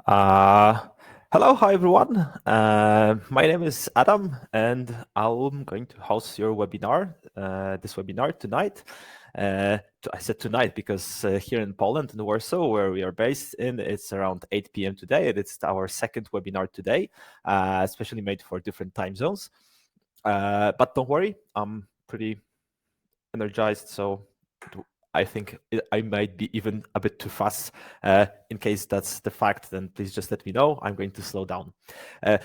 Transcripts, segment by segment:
Uh, Hello, hi everyone. My name is Adam, and I'm going to host your webinar, this webinar tonight. I said tonight because here in Poland, in Warsaw, where we are based in, it's around 8 p.m. today, and it's our second webinar today, especially made for different time zones. But don't worry, I'm pretty energized, so I think I might be even a bit too fast. In case that's the fact, then please just let me know. I'm going to slow down.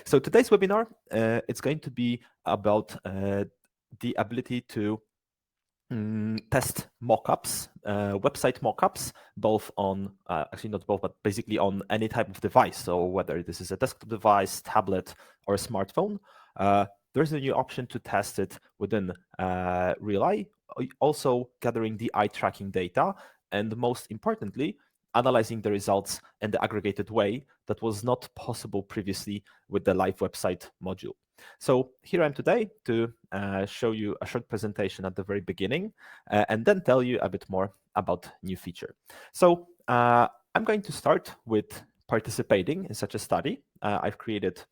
So today's webinar, it's going to be about the ability to test mockups, website mockups, both on, actually not both, but basically on any type of device. So whether this is a desktop device, tablet, or a smartphone, there's a new option to test it within RealEye, also gathering the eye tracking data, and most importantly, analyzing the results in the aggregated way that was not possible previously with the live website module. So here I am today to show you a short presentation at the very beginning and then tell you a bit more about new feature. So I'm going to start with participating in such a study. I've created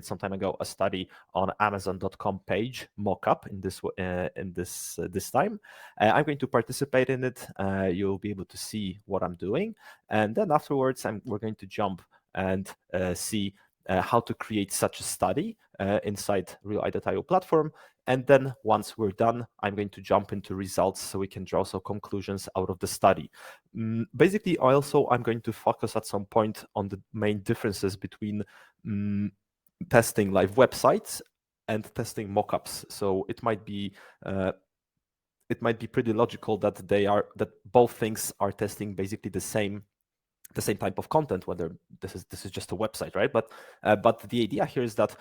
some time ago a study on Amazon.com page mockup this time. I'm going to participate in it. You'll be able to see what I'm doing, and then afterwards we're going to jump and see how to create such a study inside RealEye.io platform. And then once we're done, I'm going to jump into results so we can draw some conclusions out of the study. Basically, I'm going to focus at some point on the main differences between testing live websites and testing mockups. So it might be pretty logical that both things are testing basically the same type of content, whether this is just a website, right? But the idea here is that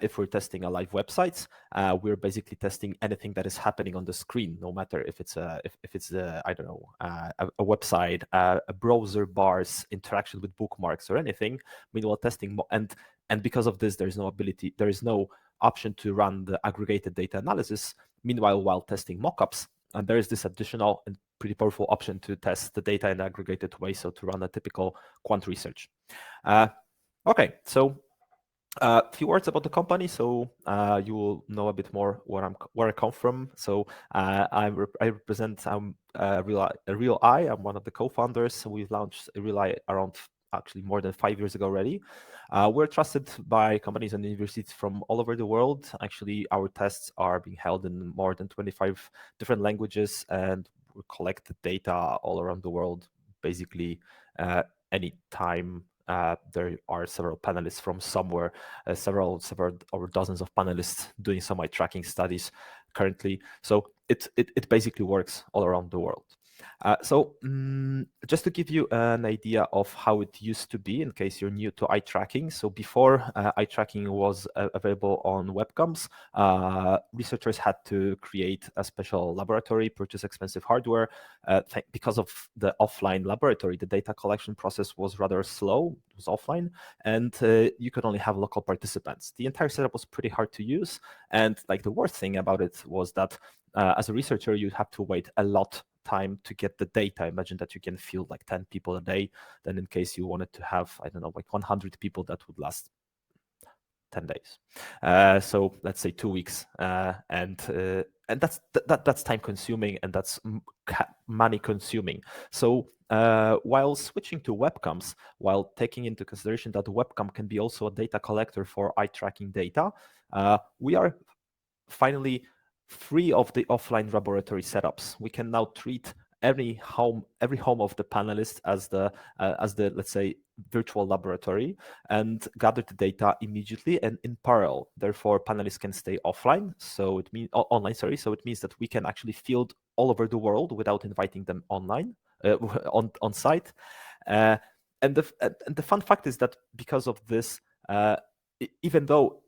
if we're testing a live website, we're basically testing anything that is happening on the screen, no matter if it's a I don't know, a website, a browser bars, interaction with bookmarks or anything. Meanwhile, testing and because of this, there is no option to run the aggregated data analysis. Meanwhile, while testing mockups, and there is this additional and pretty powerful option to test the data in an aggregated way, so to run a typical quant research. Okay, so a few words about the company, so you will know a bit more where I come from. So I represent RealEye. I'm one of the co-founders. We've launched RealEye around actually more than 5 years ago already. We're trusted by companies and universities from all over the world. Actually, our tests are being held in more than 25 different languages, and we collect the data all around the world, basically anytime there are several panelists from somewhere, several or dozens of panelists doing some eye tracking studies currently. So it basically works all around the world. So just to give you an idea of how it used to be in case you're new to eye tracking. So before eye tracking was available on webcams, researchers had to create a special laboratory, purchase expensive hardware. Because of the offline laboratory, the data collection process was rather slow, it was offline, and you could only have local participants. The entire setup was pretty hard to use, and like the worst thing about it was that as a researcher, you'd have to wait a lot time to get the data. Imagine that you can field like 10 people a day. Then in case you wanted to have, I don't know, like 100 people, that would last 10 days. So let's say 2 weeks. And that's time consuming, and that's money consuming. So while switching to webcams, while taking into consideration that the webcam can be also a data collector for eye tracking data, we are finally free of the offline laboratory setups. We can now treat every home of the panelists as the let's say virtual laboratory, and gather the data immediately and in parallel. Therefore, panelists can stay offline. So it means online. Sorry. So it means that we can actually field all over the world without inviting them online on site. And the fun fact is that because of this, even though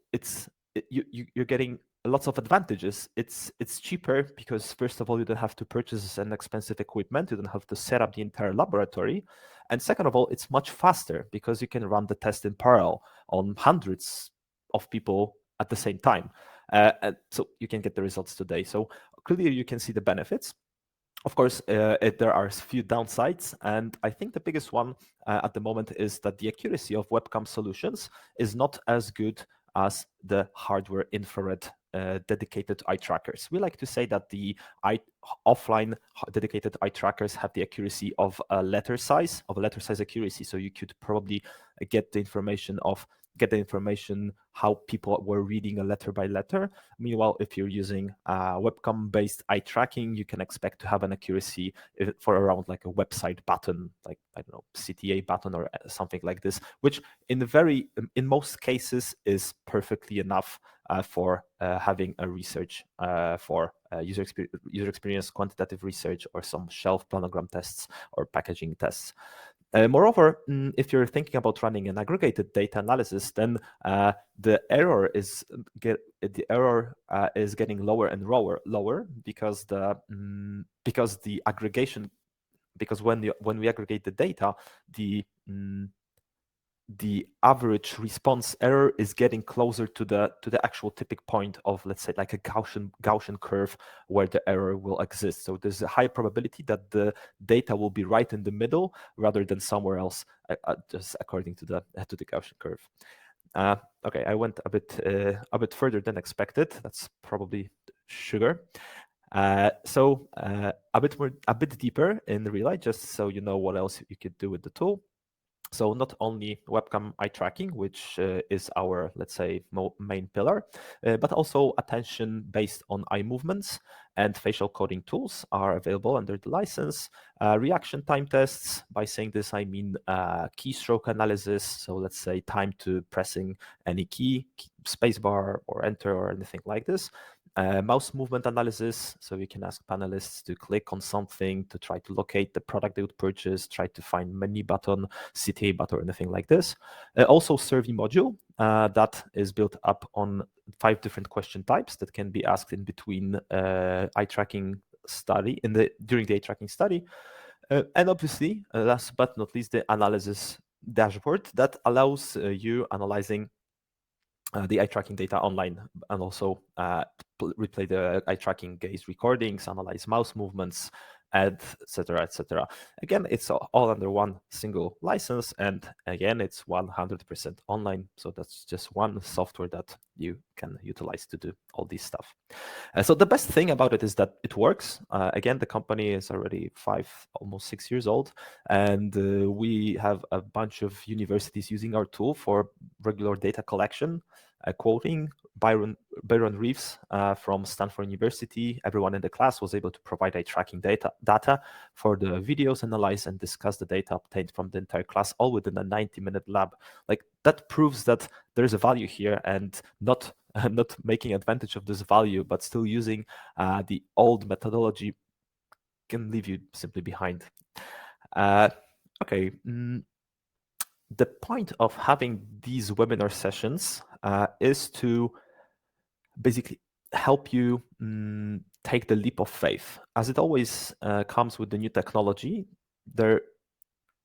you're getting lots of advantages, it's cheaper because first of all, you don't have to purchase an expensive equipment, you don't have to set up the entire laboratory, and second of all, it's much faster because you can run the test in parallel on hundreds of people at the same time, and so you can get the results today. So clearly you can see the benefits. Of course, there are a few downsides, and I think the biggest one at the moment is that the accuracy of webcam solutions is not as good as the hardware infrared dedicated eye trackers. We like to say that the offline dedicated eye trackers have the accuracy of a letter size accuracy. So you could probably get the information how people were reading a letter by letter. Meanwhile, if you're using webcam-based eye tracking, you can expect to have an accuracy for around like a website button, like, I don't know, CTA button or something like this, which in most cases is perfectly enough for having a research for user experience, quantitative research, or some shelf planogram tests or packaging tests. Moreover, if you're thinking about running an aggregated data analysis, then the error is getting lower and lower because when we aggregate the data, the average response error is getting closer to the actual tipping point of, let's say, like a Gaussian curve where the error will exist. So there's a high probability that the data will be right in the middle rather than somewhere else, just according to the Gaussian curve. Okay, I went a bit further than expected. That's probably sugar. So a bit deeper in RealEye, just so you know what else you could do with the tool. So not only webcam eye tracking, which is our, let's say, main pillar, but also attention based on eye movements and facial coding tools are available under the license. Reaction time tests, by saying this, I mean keystroke analysis. So let's say time to pressing any key, spacebar or enter or anything like this. Mouse movement analysis, so you can ask panelists to click on something to try to locate the product they would purchase, try to find menu button, CTA button, or anything like this. Also survey module that is built up on 5 different question types that can be asked in between eye tracking study, during the eye tracking study. And obviously, last but not least, the analysis dashboard that allows you analyzing the eye tracking data online, and also replay the eye tracking gaze recordings, analyze mouse movements, etc., etc. Again, it's all under one single license, and again, it's 100% online. So that's just one software that you can utilize to do all this stuff. So the best thing about it is that it works. Again, the company is already almost 6 years old, and we have a bunch of universities using our tool for regular data collection, quoting Byron Reeves from Stanford University. Everyone in the class was able to provide eye tracking data for the videos, analyze and discuss the data obtained from the entire class, all within a 90-minute lab. Like, that proves that there's a value here, and not making advantage of this value, but still using the old methodology can leave you simply behind. Okay. The point of having these webinar sessions is to basically help you take the leap of faith. As it always comes with the new technology,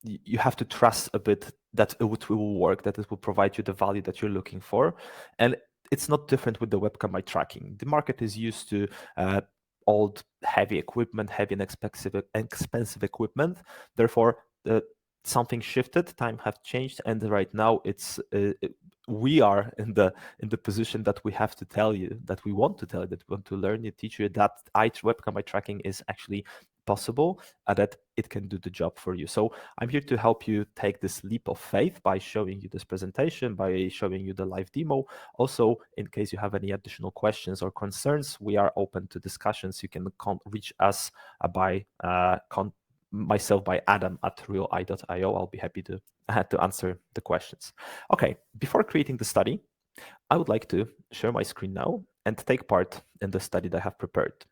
you have to trust a bit that it will work, that it will provide you the value that you're looking for. And it's not different with the webcam eye tracking. The market is used to old, heavy equipment, heavy and expensive equipment. Therefore, something shifted, time have changed, and right now we are in the position that we have to tell you, that we want to tell you, that we want to learn you, teach you that webcam eye tracking is actually possible, that it can do the job for you. So I'm here to help you take this leap of faith by showing you this presentation, by showing you the live demo. Also, in case you have any additional questions or concerns, we are open to discussions. You can reach us by myself by adam@realeye.io. I'll be happy to answer the questions. Okay, before creating the study, I would like to share my screen now and take part in the study that I have prepared.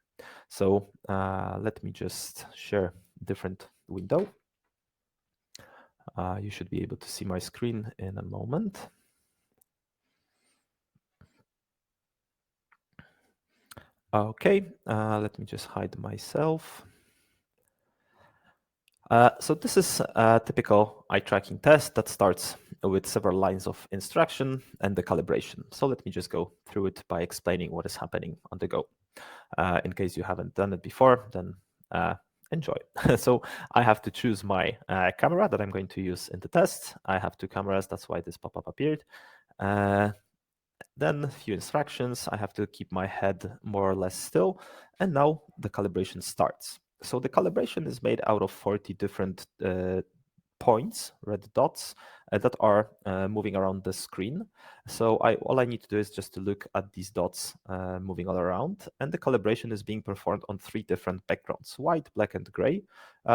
So let me just share a different window. You should be able to see my screen in a moment. Okay, let me just hide myself. So this is a typical eye tracking test that starts with several lines of instruction and the calibration. So let me just go through it by explaining what is happening on the go. In case you haven't done it before, then enjoy. So I have to choose my camera that I'm going to use in the test. I have two cameras, that's why this pop-up appeared. Then a few instructions. I have to keep my head more or less still. And now the calibration starts. So the calibration is made out of 40 different points, red dots, that are moving around the screen. So all I need to do is just to look at these dots moving all around, and the calibration is being performed on 3 different backgrounds, white, black, and gray.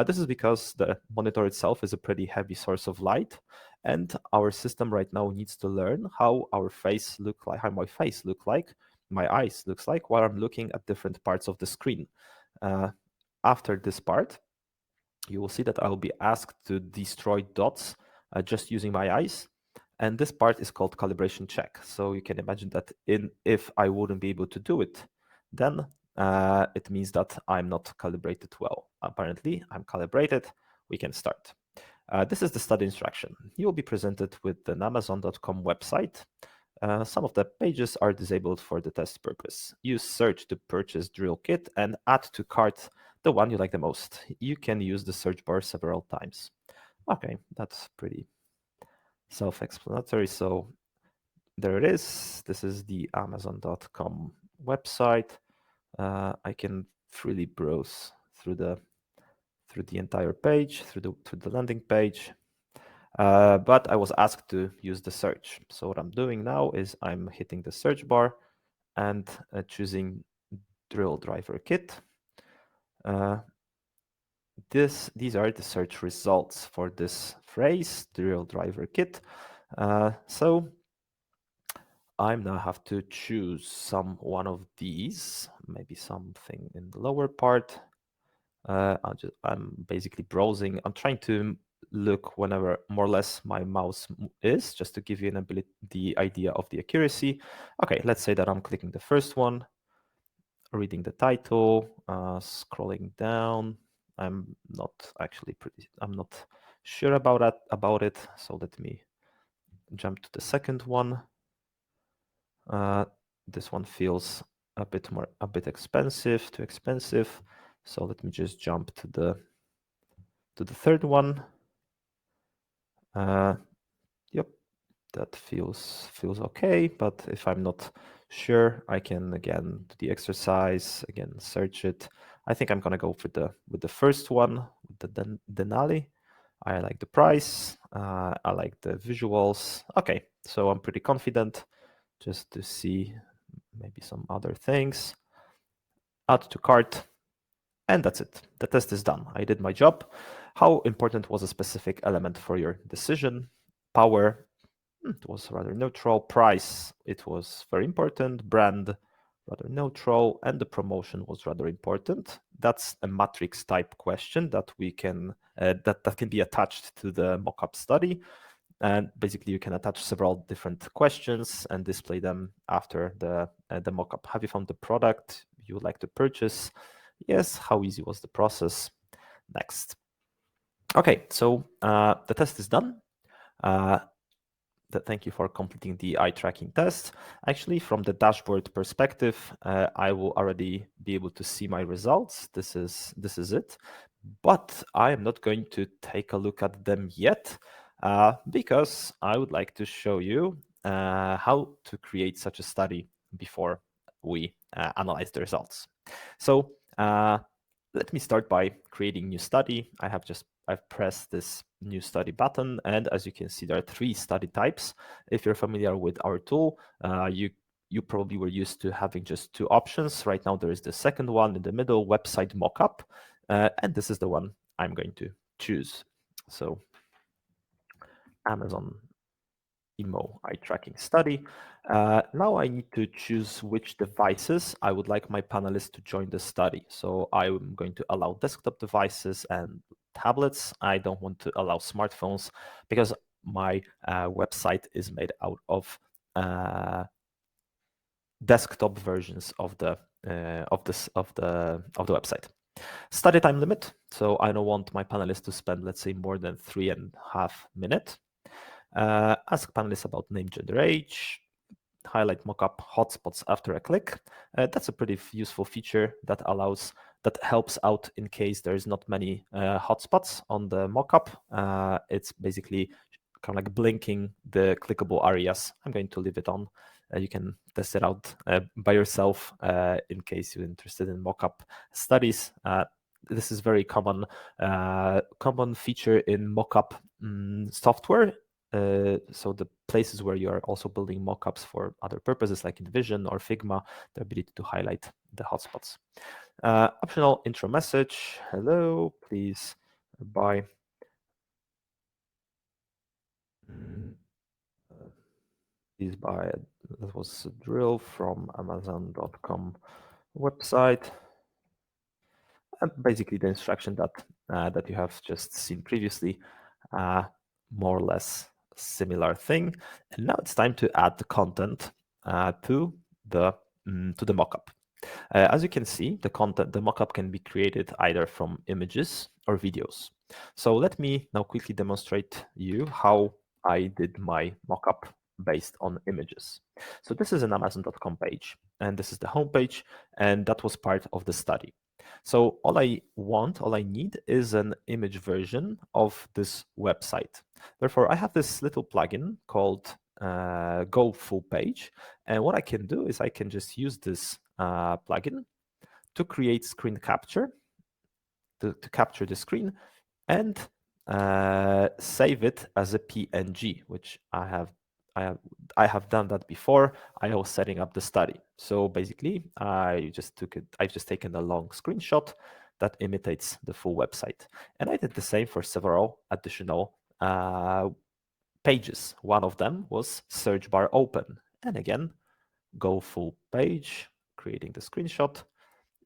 This is because the monitor itself is a pretty heavy source of light, and our system right now needs to learn how our face look like, how my face look like, my eyes looks like while I'm looking at different parts of the screen. After this part, you will see that I will be asked to destroy dots just using my eyes. And this part is called calibration check. So you can imagine that if I wouldn't be able to do it, then it means that I'm not calibrated well. Apparently, I'm calibrated. We can start. This is the study instruction. You will be presented with an Amazon.com website. Some of the pages are disabled for the test purpose. Use search to purchase drill kit and add to cart the one you like the most. You can use the search bar several times. Okay, that's pretty self-explanatory. So there it is. This is the Amazon.com website. I can freely browse through the entire page, through the landing page. But I was asked to use the search. So what I'm doing now is I'm hitting the search bar and choosing drill driver kit. These are the search results for this phrase, drill driver kit. So I now have to choose one of these, maybe something in the lower part. I'm basically browsing. I'm trying to look whenever more or less my mouse is, just to give you the idea of the accuracy. Okay, let's say that I'm clicking the first one, reading the title, scrolling down. I'm not sure about it. So let me jump to the second one. This one feels a bit expensive, too expensive. So let me just jump to the third one. Yep, that feels okay. But if I'm not sure, I can again do the exercise, again search it. I think I'm gonna go with the first one, the Denali. I like the price. I like the visuals. Okay, so I'm pretty confident. Just to see maybe some other things. Add to cart. And that's it. The test is done. I did my job. How important was a specific element for your decision? Power, it was rather neutral. Price, it was very important. Brand, rather neutral. And the promotion was rather important. That's a matrix type question that we can that can be attached to the mockup study. And basically, you can attach several different questions and display them after the mockup. Have you found the product you would like to purchase? Yes. How easy was the process? Next. Okay, so the test is done. Thank you for completing the eye tracking test. Actually, from the dashboard perspective, I will already be able to see my results. This is it. But I am not going to take a look at them yet because I would like to show you how to create such a study before we analyze the results. So let me start by creating new study. I've pressed this new study button, and as you can see, there are 3 study types. If you're familiar with our tool, you probably were used to having just 2 options. Right now, there is the second one in the middle, website mockup, and this is the one I'm going to choose. So Amazon Emo eye tracking study. Now I need to choose which devices I would like my panelists to join the study. So I'm going to allow desktop devices and tablets. I don't want to allow smartphones because my website is made out of desktop versions of the website. Study time limit. So I don't want my panelists to spend, let's say, more than 3.5 minutes. Ask panelists about name, gender, age. Highlight mockup hotspots after a click. That's a pretty useful feature that allows that helps out in case there's not many hotspots on the mockup. It's basically kind of like blinking the clickable areas. I'm going to leave it on. You can test it out by yourself in case you're interested in mockup studies. This is very common feature in mockup software. So the places where you are also building mockups for other purposes like InVision or Figma, the ability to highlight the hotspots. Optional intro message. Hello, please buy. Please buy. That was a drill from Amazon.com website. And basically the instruction that you have just seen previously, more or less similar thing. And now it's time to add the content to the mockup. As you can see, the mockup can be created either from images or videos. So let me now quickly demonstrate you how I did my mockup based on images. So this is an Amazon.com page, and this is the home page, and that was part of the study. So all I need is an image version of this website. Therefore, I have this little plugin called Go Full Page. And what I can do is I can just use this plugin to create screen capture, to capture the screen and save it as a PNG, which I have done that before. I was setting up the study. So basically, I've just taken a long screenshot that imitates the full website. And I did the same for several additional pages. One of them was search bar open. And again, go full page, creating the screenshot.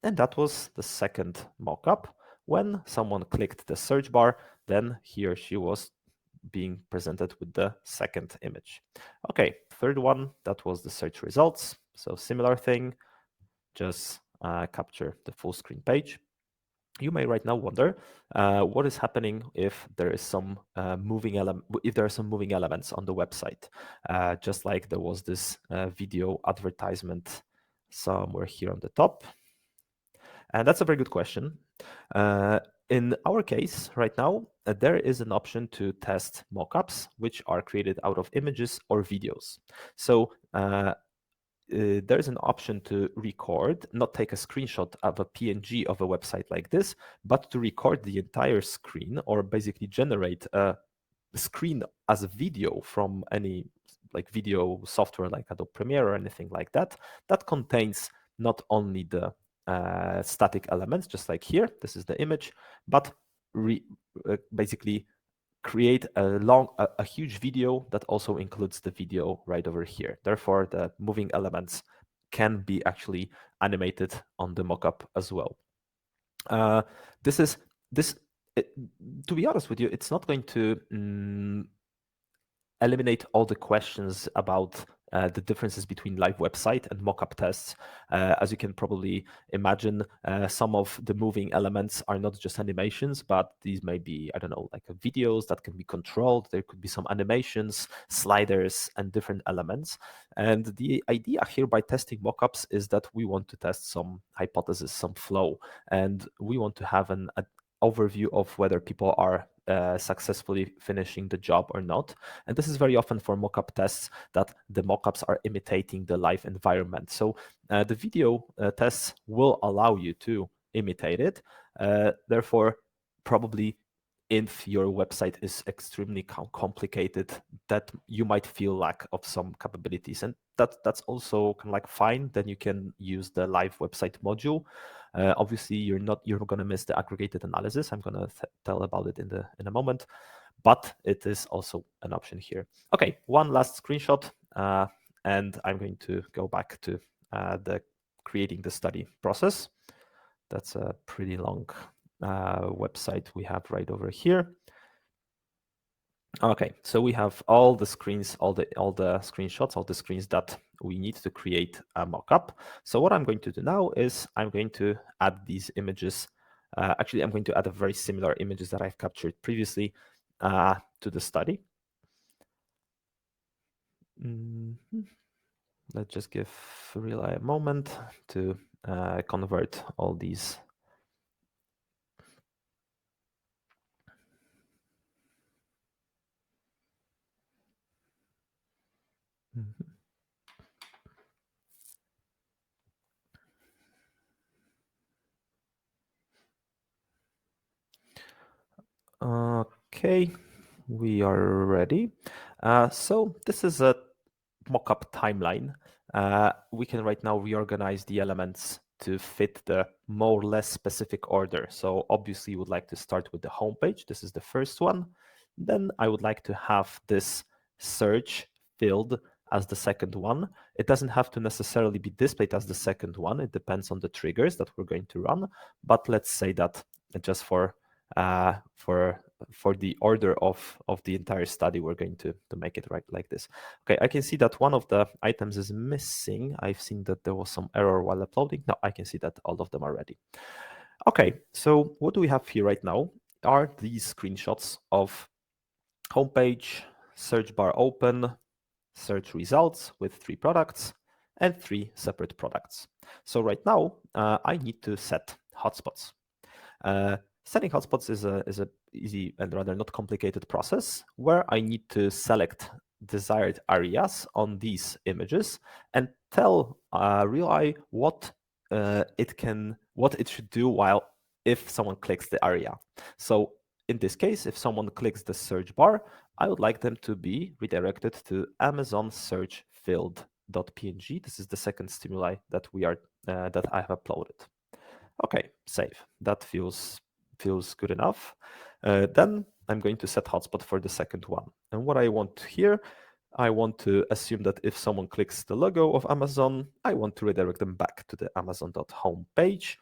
And that was the second mockup. When someone clicked the search bar, then he or she was being presented with the second image. Okay, third one, that was the search results. So similar thing, just capture the full screen page. You may right now wonder what is happening if there is some moving elements on the website, just like there was this video advertisement somewhere here on the top. And that's a very good question. In our case right now, there is an option to test mockups, which are created out of images or videos. So there's an option to record, not take a screenshot of a PNG of a website like this, but to record the entire screen or basically generate a screen as a video from any like video software like Adobe Premiere or anything like that, that contains not only the static elements, just like here, this is the image, but basically create a huge video that also includes the video right over here. Therefore, the moving elements can be actually animated on the mockup as well. To be honest with you, it's not going to eliminate all the questions about the differences between live website and mockup tests. As you can probably imagine, some of the moving elements are not just animations, but these may be, I don't know, like videos that can be controlled. There could be some animations, sliders, and different elements. And the idea here by testing mockups is that we want to test some hypothesis, some flow, and we want to have an overview of whether people are successfully finishing the job or not. And this is very often for mockup tests that the mockups are imitating the live environment. So the video tests will allow you to imitate it. Therefore, probably if your website is extremely complicated, that you might feel lack of some capabilities, and that's also kind of like fine. Then you can use the live website module. Obviously, you're going to miss the aggregated analysis. I'm going to tell about it in a moment, but it is also an option here. Okay, one last screenshot, and I'm going to go back to the creating the study process. That's a pretty long website we have right over here. Okay, so we have all the screens, all the screenshots, all the screens that we need to create a mockup. So what I'm going to do now is I'm going to add these images. Actually, I'm going to add a very similar images that I've captured previously to the study. Let's just give RealEye a moment to convert all these Mhm. Okay, we are ready. So this is a mockup timeline. We can right now reorganize the elements to fit the more or less specific order. So obviously you would like to start with the home page. This is the first one. Then I would like to have this search field as the second one. It doesn't have to necessarily be displayed as the second one. It depends on the triggers that we're going to run. But let's say that just for the order of the entire study, we're going to make it right like this. Okay, I can see that one of the items is missing. I've seen that there was some error while uploading. Now I can see that all of them are ready. Okay, so what do we have here right now are these screenshots of homepage, search bar open, search results with 3 products and 3 separate products. So right now I need to set hotspots. Setting hotspots is a easy and rather not complicated process where I need to select desired areas on these images and tell RealEye what it should do while if someone clicks the area. So in this case, if someone clicks the search bar, I would like them to be redirected to Amazon search field.png. This is the second stimuli that that I have uploaded. Okay, save. That feels good enough. Then I'm going to set hotspot for the second one. And what I want here, I want to assume that if someone clicks the logo of Amazon, I want to redirect them back to the Amazon.home page.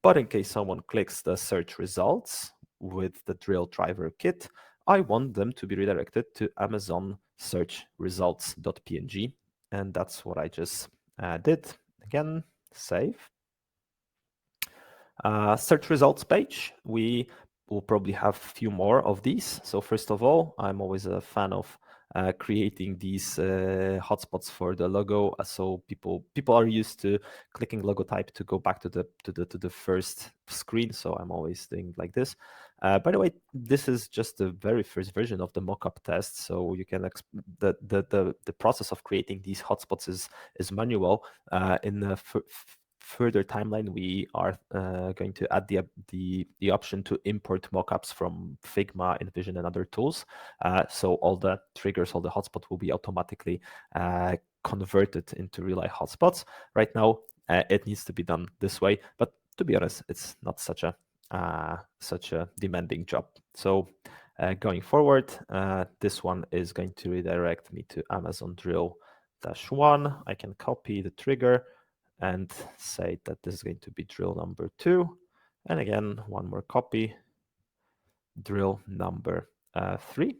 But in case someone clicks the search results with the drill driver kit, I want them to be redirected to Amazon search results.png. And that's what I just did. Again, save. Search results page, we will probably have a few more of these. So first of all, I'm always a fan of creating these hotspots for the logo. So people are used to clicking logo type to go back to the first screen. So I'm always doing like this. By the way, this is just the very first version of the mockup test. So you can the process of creating these hotspots is manual. In the further timeline, we are going to add the option to import mockups from Figma, InVision, and other tools. So all the triggers, all the hotspots will be automatically converted into RealEye hotspots. Right now, it needs to be done this way, but to be honest, it's not such a demanding job. So going forward, this one is going to redirect me to Amazon drill-1. I can copy the trigger and say that this is going to be drill number 2. And again, one more copy, drill number 3.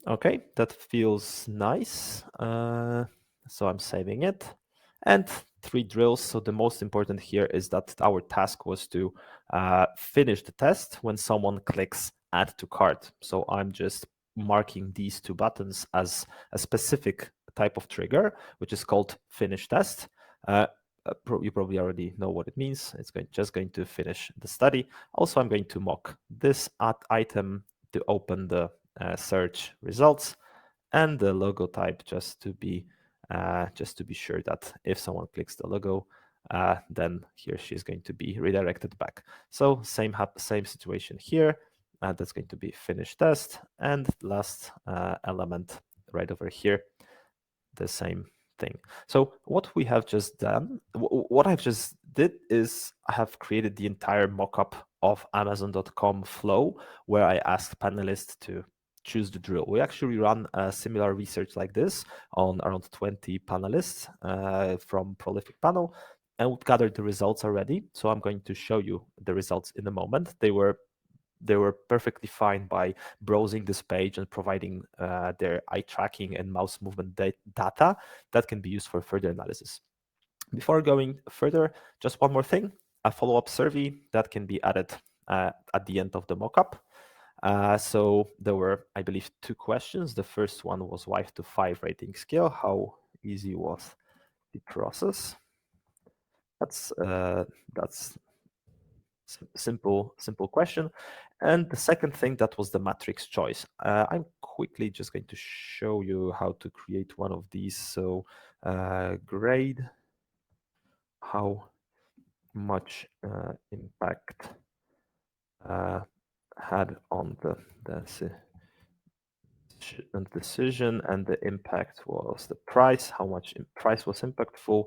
Okay, that feels nice. So I'm saving it. And 3 drills. So the most important here is that our task was to finish the test when someone clicks add to cart. So I'm just marking these 2 buttons as a specific type of trigger, which is called finish test. You probably already know what it means. It's just going to finish the study. Also, I'm going to mock this item to open the search results and the logo type just to be sure that if someone clicks the logo, then he or she is going to be redirected back. So same situation here. That's going to be finish test, and last element right over here, the same thing. So what we have just done, what I've just did is I have created the entire mockup of Amazon.com flow where I asked panelists to choose the drill. We actually run a similar research like this on around 20 panelists from Prolific Panel, and we've gathered the results already. So I'm going to show you the results in a moment. They were perfectly fine by browsing this page and providing their eye tracking and mouse movement data that can be used for further analysis. Before going further, just one more thing, a follow-up survey that can be added at the end of the mockup. So there were, I believe, 2 questions. The first one was 1 to 5 rating scale. How easy was the process? That's simple question. And the second thing, that was the matrix choice. I'm quickly just going to show you how to create one of these. So grade how much impact had on the decision, and the impact was the price, how much price was impactful,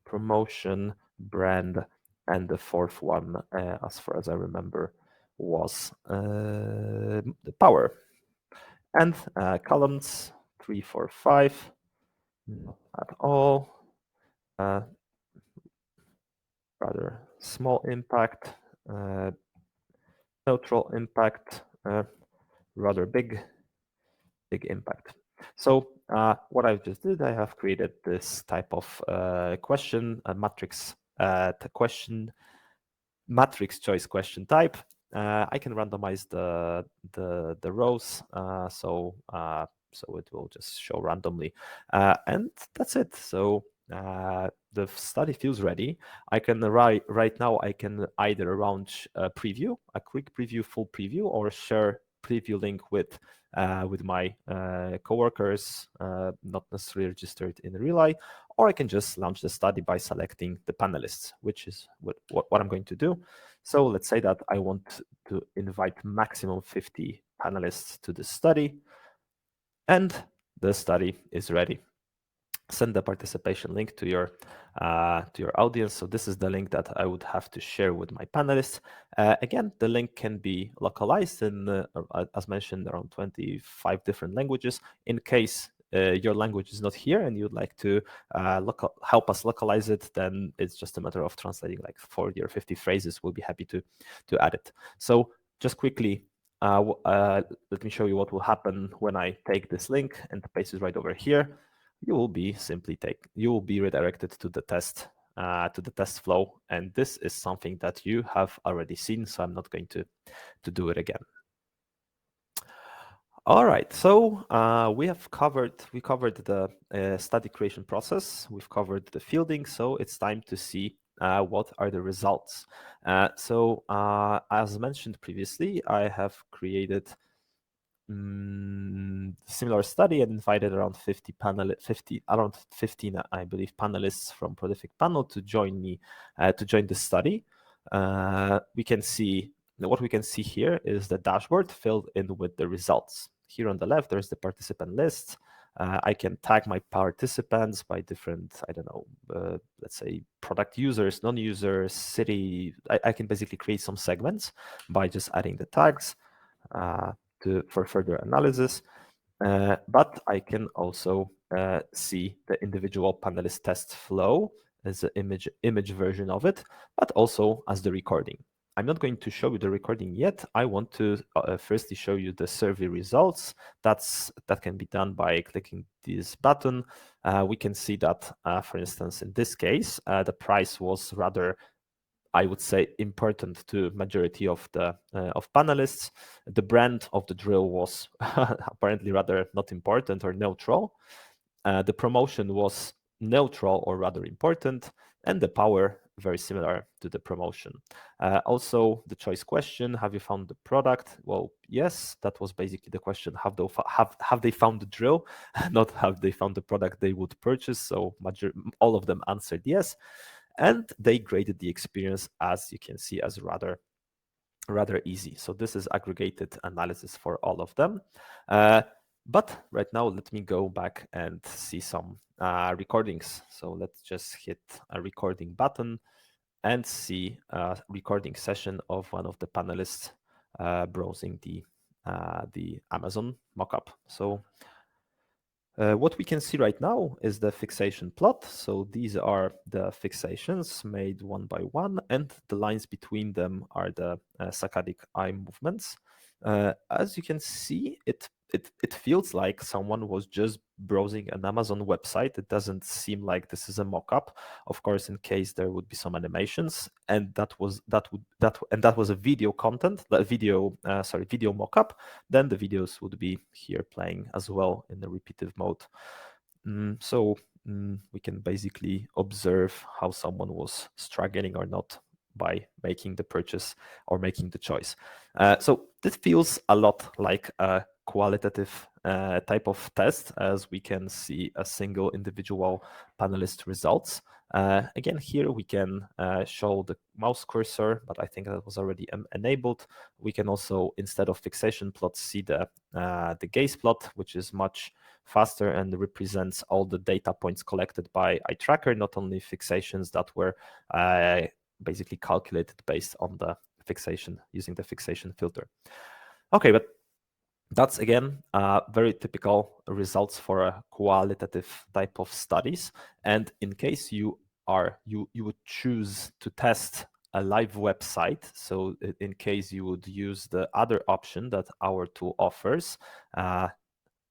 promotion, brand, and the fourth one, as far as I remember, was the power. And columns 3, 4, 5, not at all. Rather small impact, neutral impact, rather big impact. So what I just did, I have created this type of question, a matrix question, matrix choice question type. I can randomize the rows, so it will just show randomly, and that's it. So the study feels ready. I can right now. I can either launch a preview, a quick preview, full preview, or share preview link with my coworkers, not necessarily registered in RealEye, or I can just launch the study by selecting the panelists, which is what I'm going to do. So let's say that I want to invite maximum 50 panelists to the study, and the study is ready. Send the participation link to your audience. So this is the link that I would have to share with my panelists. Again, the link can be localized in, as mentioned, around 25 different languages. In case your language is not here and you'd like to help us localize it, then it's just a matter of translating like 40 or 50 phrases. We'll be happy to add it. So just quickly, let me show you what will happen when I take this link and paste it right over here. You will be redirected to the test flow, and this is something that you have already seen, so I'm not going to do it again. All right, so we covered the study creation process. We've covered the fielding, so it's time to see what are the results. So as mentioned previously, I have created similar study and invited around 15, I believe, panelists from Prolific Panel to join me to join the study. We can see what we can see here is the dashboard filled in with the results. Here on the left, there's the participant list. I can tag my participants by different, I don't know, let's say product users, non-users, city. I can basically create some segments by just adding the tags for further analysis. But I can also see the individual panelist test flow as an image version of it, but also as the recording. I'm not going to show you the recording yet. I want to firstly show you the survey results. That can be done by clicking this button. We can see that, for instance, in this case, the price was rather, I would say, important to majority of the of panelists. The brand of the drill was apparently rather not important or neutral. The promotion was neutral or rather important, and the power very similar to the promotion. Also, the choice question: have you found the product? Well, yes, that was basically the question: have they found the drill? Not have they found the product they would purchase. So all of them answered yes. And they graded the experience, as you can see, as rather easy. So this is aggregated analysis for all of them. But right now, let me go back and see some recordings. So let's just hit a recording button and see a recording session of one of the panelists browsing the Amazon mockup. So what we can see right now is the fixation plot. So these are the fixations made one by one, and the lines between them are the saccadic eye movements. As you can see, it feels like someone was just browsing an Amazon website. It doesn't seem like this is a mock-up. Of course, in case there would be some animations, and that was a video content, video mock-up, then the videos would be here playing as well in the repetitive mode. So we can basically observe how someone was struggling or not by making the purchase or making the choice. So this feels a lot like a qualitative type of test, as we can see a single individual panelist results. Again, here we can show the mouse cursor, but I think that was already enabled. We can also, instead of fixation plots, see the gaze plot, which is much faster and represents all the data points collected by iTracker, not only fixations that were basically calculated based on the fixation, using the fixation filter. Okay, but that's again very typical results for a qualitative type of studies. And in case you would choose to test a live website, so in case you would use the other option that our tool offers,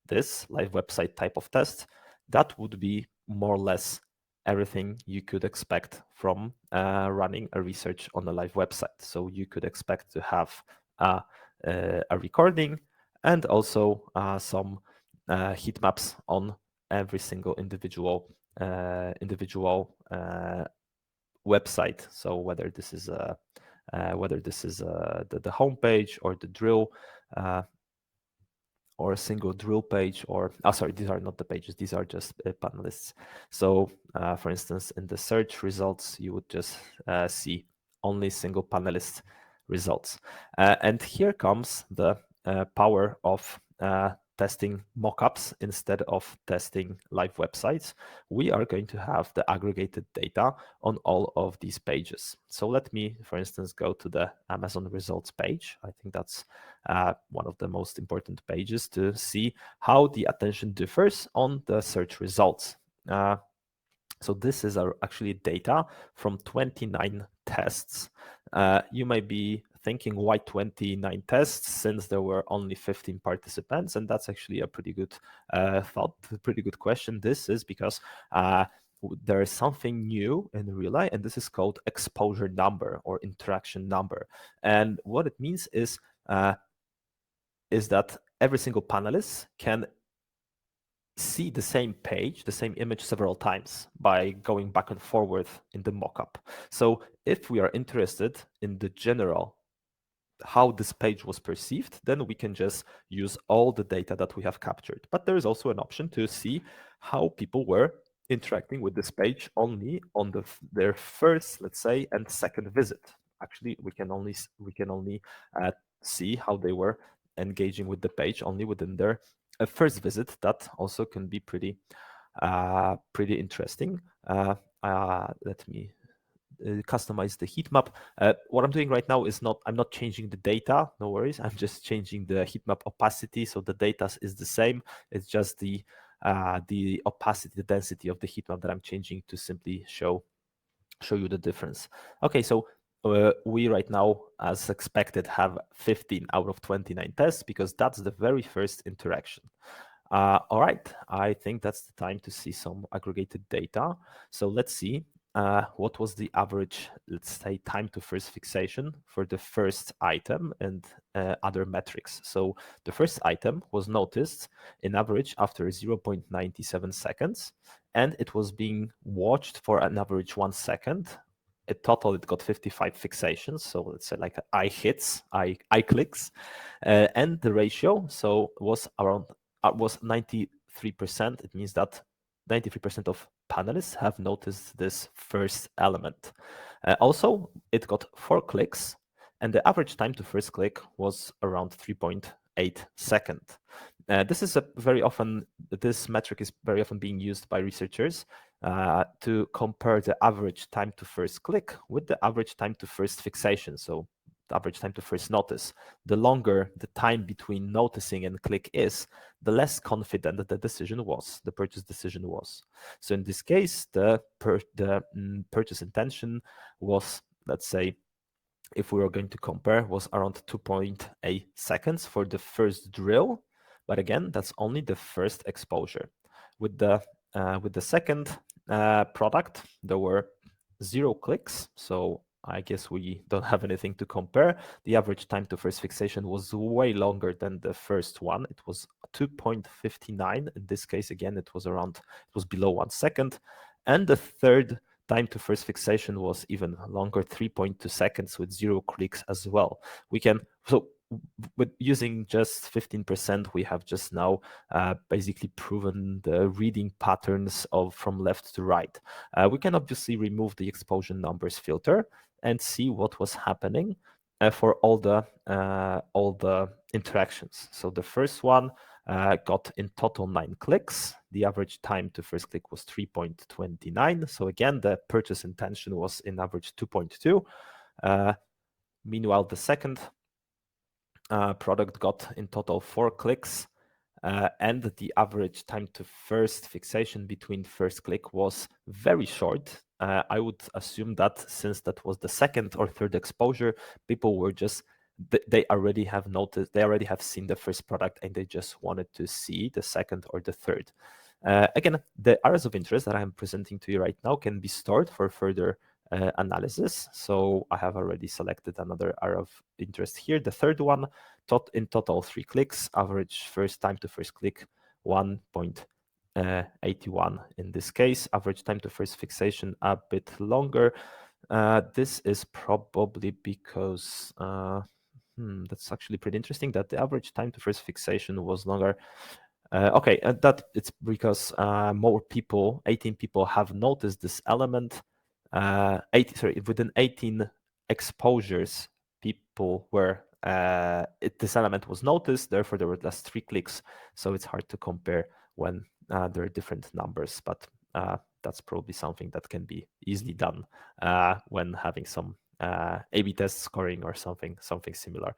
this live website type of test, that would be more or less everything you could expect from running a research on a live website. So you could expect to have a recording and also some heat maps on every single individual website. So whether this is the homepage or the drill, or a single drill page, or sorry, these are not the pages, these are just panelists. So for instance, in the search results, you would just see only single panelist results. And here comes the power of testing mockups instead of testing live websites. We are going to have the aggregated data on all of these pages. So let me, for instance, go to the Amazon results page. I think that's one of the most important pages to see how the attention differs on the search results. So this is actually data from 29 tests. You might be thinking, why 29 tests, since there were only 15 participants? And that's actually a pretty good thought, a pretty good question. This is because there is something new in RealEye, and this is called exposure number or interaction number. And what it means is that every single panelist can see the same page, the same image several times by going back and forward in the mockup. So if we are interested in the general, how this page was perceived, then we can just use all the data that we have captured. But there is also an option to see how people were interacting with this page only on their first, let's say, and second visit. Actually, we can only see how they were engaging with the page only within their first visit. That also can be pretty interesting. Let me customize the heat map. What I'm doing right now is I'm not changing the data, no worries. I'm just changing the heat map opacity, so the data is the same. It's just the opacity, the density of the heat map that I'm changing to simply show you the difference. Okay, so we right now, as expected, have 15 out of 29 tests because that's the very first interaction. All right, I think that's the time to see some aggregated data. So let's see what was the average, let's say, time to first fixation for the first item and other metrics. So the first item was noticed in average after 0.97 seconds, and it was being watched for an average 1 second. In total, it got 55 fixations. So let's say like eye hits, eye clicks, and the ratio was around was 93%. It means that 93% of panelists have noticed this first element. Also, it got 4 clicks, and the average time to first click was around 3.8 seconds. This metric is very often being used by researchers to compare the average time to first click with the average time to first fixation. So the average time to first notice. The longer the time between noticing and click is, the less confident that the purchase decision was. So in this case, the purchase intention was, let's say, if we were going to compare, was around 2.8 seconds for the first drill. But again, that's only the first exposure. With the second product, there were 0 clicks. So I guess we don't have anything to compare. The average time to first fixation was way longer than the first one. It was 2.59. In this case, again, it was below 1 second. And the third time to first fixation was even longer, 3.2 seconds with 0 clicks as well. With using just 15%, we have just now basically proven the reading patterns from left to right. We can obviously remove the exposure numbers filter and see what was happening for all the interactions. So the first one got in total 9 clicks. The average time to first click was 3.29. So again, the purchase intention was in average 2.2. Meanwhile, the second product got in total 4 clicks, and the average time to first fixation between first click was very short. I would assume that since that was the second or third exposure, people were just they already have noticed, they already have seen the first product, and they just wanted to see the second or the third. Again, the areas of interest that I'm presenting to you right now can be stored for further analysis. So I have already selected another area of interest here. The third one, in total 3 clicks, average first time to first click 1.81 in this case. Average time to first fixation a bit longer. This is probably because that's actually pretty interesting that the average time to first fixation was longer. Okay, that it's because more people, 18 people, have noticed this element. Within 18 exposures, people were this element was noticed. Therefore, there were less 3 clicks. So it's hard to compare when there are different numbers, but that's probably something that can be easily done when having some A/B test scoring or something similar.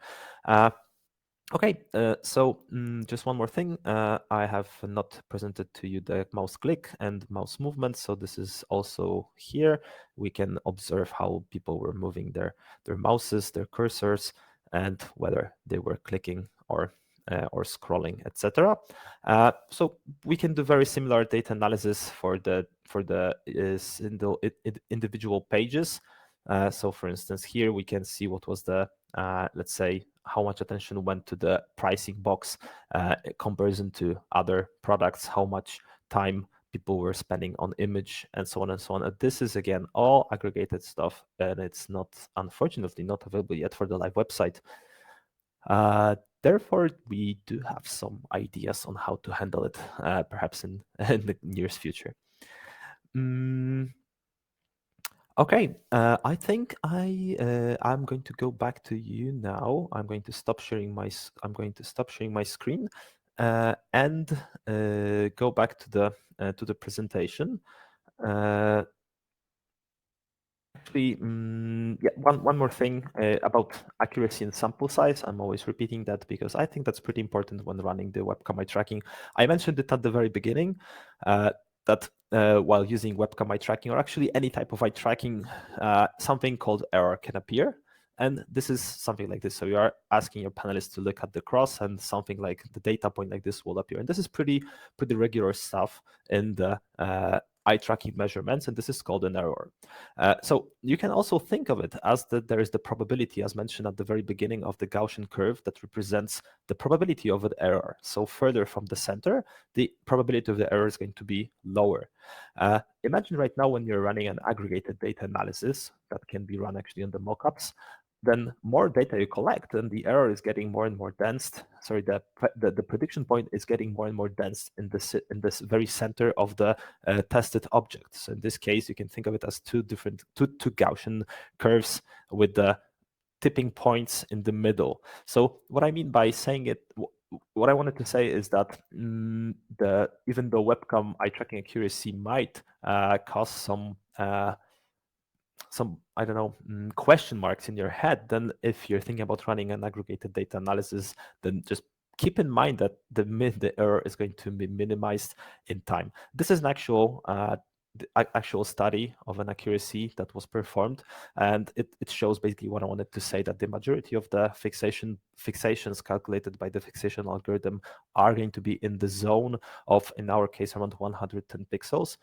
Okay, so just one more thing. I have not presented to you the mouse click and mouse movement. So this is also here. We can observe how people were moving their mouses, their cursors, and whether they were clicking or scrolling, etc. So we can do very similar data analysis for the individual pages. So for instance, here we can see what was the let's say how much attention went to the pricing box in comparison to other products, how much time people were spending on image, and so on and so on. This is again all aggregated stuff, and it's not, unfortunately, not available yet for the live website. Therefore, we do have some ideas on how to handle it, perhaps in the nearest future. Okay, I think I'm going to go back to you now. I'm going to stop sharing my screen and go back to the presentation. Actually, yeah, one more thing about accuracy and sample size. I'm always repeating that because I think that's pretty important when running the webcam eye tracking. I mentioned it at the very beginning that while using webcam eye tracking, or actually any type of eye tracking, something called error can appear. And this is something like this. So you are asking your panelists to look at the cross, and something like the data point like this will appear. And this is pretty regular stuff in the eye tracking measurements, and this is called an error. So you can also think of it as that there is the probability, as mentioned at the very beginning, of the Gaussian curve that represents the probability of an error. So further from the center, the probability of the error is going to be lower. Imagine right now when you're running an aggregated data analysis that can be run actually on the mockups, then more data you collect, and the error is getting more and more dense. Sorry, the prediction point is getting more and more dense in this very center of the tested object. So in this case, you can think of it as two Gaussian curves with the tipping points in the middle. So what I mean by saying it, what I wanted to say is that even though webcam eye tracking accuracy might cause some I don't know, question marks in your head, then if you're thinking about running an aggregated data analysis, then just keep in mind that the error is going to be minimized in time. This is an actual study of an accuracy that was performed, and it shows basically what I wanted to say, that the majority of the fixations calculated by the fixation algorithm are going to be in the zone of, in our case, around 110 pixels.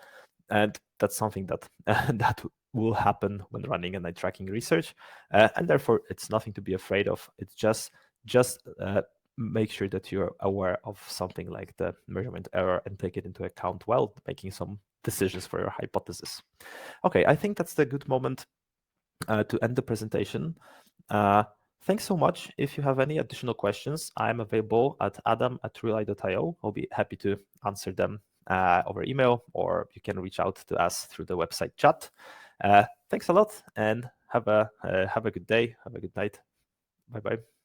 And that's something that that will happen when running an eye tracking research, and therefore it's nothing to be afraid of. It's just make sure that you're aware of something like the measurement error and take it into account while making some decisions for your hypothesis. Okay, I think that's the good moment to end the presentation. Thanks so much. If you have any additional questions, I'm available at adam@realeye.io. I'll be happy to answer them over email, or you can reach out to us through the website chat. Thanks a lot, and have a good day. Have a good night. Bye-bye.